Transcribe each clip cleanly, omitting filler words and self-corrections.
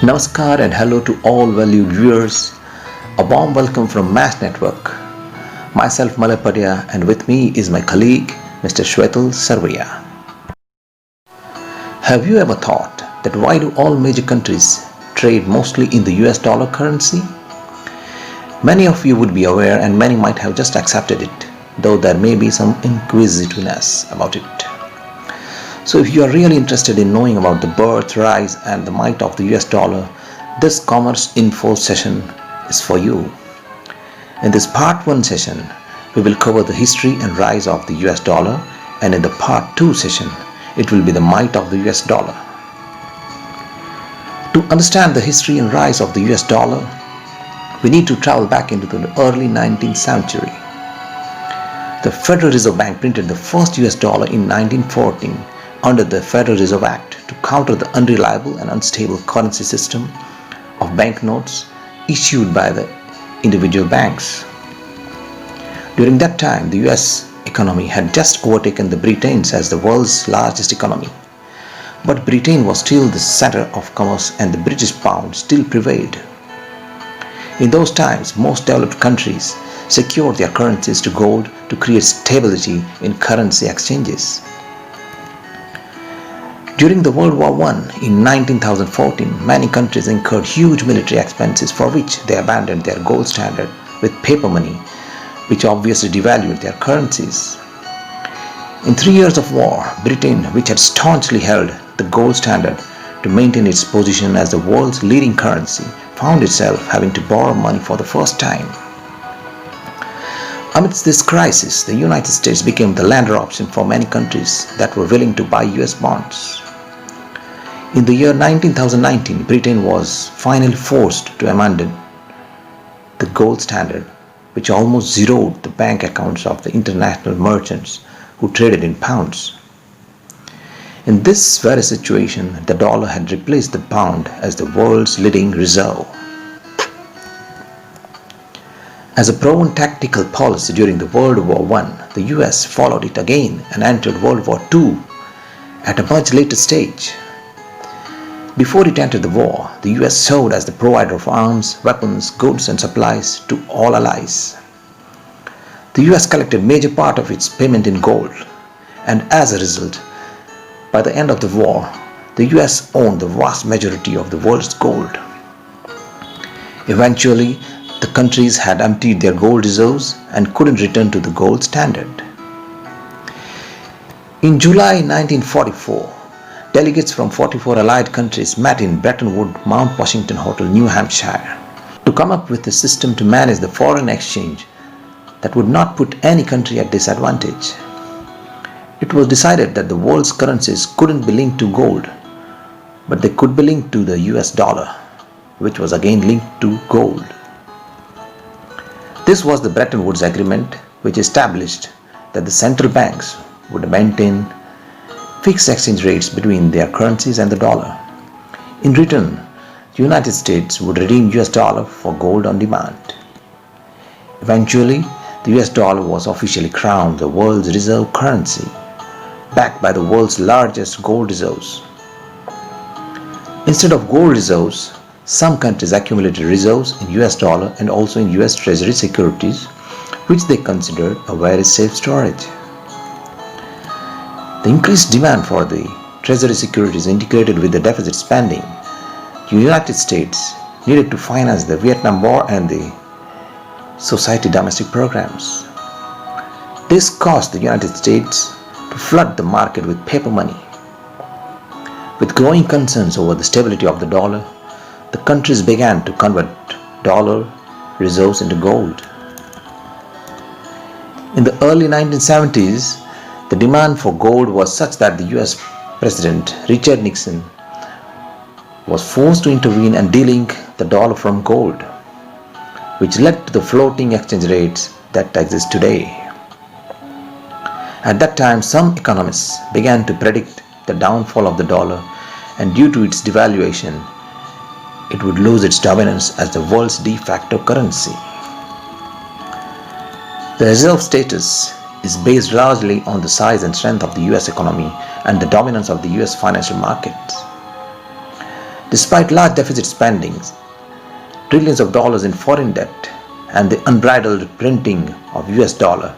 Namaskar and hello to all valued viewers. A warm welcome from Mass Network. Myself Malapadia and with me is my colleague Mr. Shwetal Sarvaiya. Have you ever thought that why do all major countries trade mostly in the US dollar currency? Many of you would be aware and many might have just accepted it, though there may be some inquisitiveness about it. So if you are really interested in knowing about the birth, rise and the might of the US dollar, this Commerce Info session is for you. In this part 1 session, we will cover the history and rise of the US dollar, and in the part 2 session, it will be the might of the US dollar. To understand the history and rise of the US dollar, we need to travel back into the early 19th century. The Federal Reserve Bank printed the first US dollar in 1914 under the Federal Reserve Act to counter the unreliable and unstable currency system of banknotes issued by the individual banks. During that time, the US economy had just overtaken the Britain's as the world's largest economy. But Britain was still the center of commerce and the British pound still prevailed. In those times, most developed countries secured their currencies to gold to create stability in currency exchanges. During the World War I in 1914, many countries incurred huge military expenses for which they abandoned their gold standard with paper money, which obviously devalued their currencies. In 3 years of war, Britain, which had staunchly held the gold standard to maintain its position as the world's leading currency, found itself having to borrow money for the first time. Amidst this crisis, the United States became the lender option for many countries that were willing to buy US bonds. In the year 1919, Britain was finally forced to abandon the gold standard, which almost zeroed the bank accounts of the international merchants who traded in pounds. In this very situation, the dollar had replaced the pound as the world's leading reserve. As a proven tactical policy during the World War I, the US followed it again and entered World War II at a much later stage. Before it entered the war, the US served as the provider of arms, weapons, goods and supplies to all allies. The US collected major part of its payment in gold, and as a result, by the end of the war, the US owned the vast majority of the world's gold. Eventually, the countries had emptied their gold reserves and couldn't return to the gold standard. In July 1944, delegates from 44 allied countries met in Bretton Woods Mount Washington Hotel, New Hampshire, to come up with a system to manage the foreign exchange that would not put any country at disadvantage. It was decided that the world's currencies couldn't be linked to gold, but they could be linked to the US dollar, which was again linked to gold. This was the Bretton Woods Agreement, which established that the central banks would maintain fixed exchange rates between their currencies and the dollar. In return, the United States would redeem US dollar for gold on demand. Eventually, the US dollar was officially crowned the world's reserve currency, backed by the world's largest gold reserves. Instead of gold reserves, some countries accumulated reserves in US dollar and also in US Treasury securities, which they considered a very safe storage. The increased demand for the Treasury securities integrated with the deficit spending, the United States needed to finance the Vietnam War and the society domestic programs. This caused the United States to flood the market with paper money. With growing concerns over the stability of the dollar, the countries began to convert dollar reserves into gold. In the early 1970s, the demand for gold was such that the US President Richard Nixon was forced to intervene and delink the dollar from gold, which led to the floating exchange rates that exist today. At that time, some economists began to predict the downfall of the dollar, and due to its devaluation, it would lose its dominance as the world's de facto currency. The reserve status is based largely on the size and strength of the US economy and the dominance of the US financial markets. Despite large deficit spendings, trillions of dollars in foreign debt, and the unbridled printing of US dollar,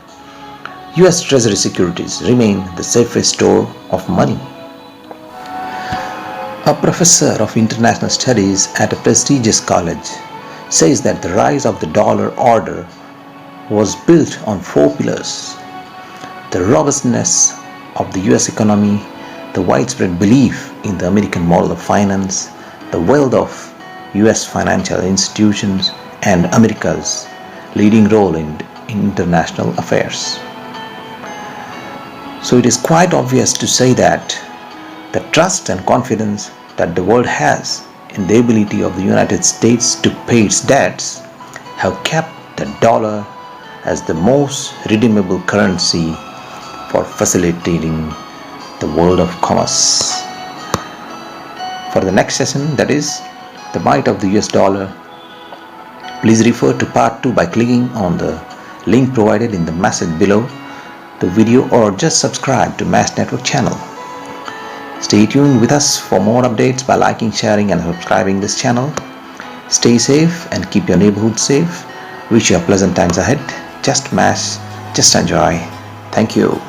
US Treasury securities remain the safest store of money. A professor of international studies at a prestigious college says that the rise of the dollar order was built on four pillars: the robustness of the US economy, the widespread belief in the American model of finance, the wealth of US financial institutions, and America's leading role in international affairs. So it is quite obvious to say that the trust and confidence that the world has in the ability of the United States to pay its debts have kept the dollar as the most redeemable currency for facilitating the world of commerce. For the next session, that is the might of the US dollar, please refer to part 2 by clicking on the link provided in the message below the video, or just subscribe to MAS Network channel. Stay tuned with us for more updates by liking, sharing and subscribing this channel. Stay safe and keep your neighborhood safe. Wish you a pleasant times ahead. Just MAS, just enjoy. Thank you.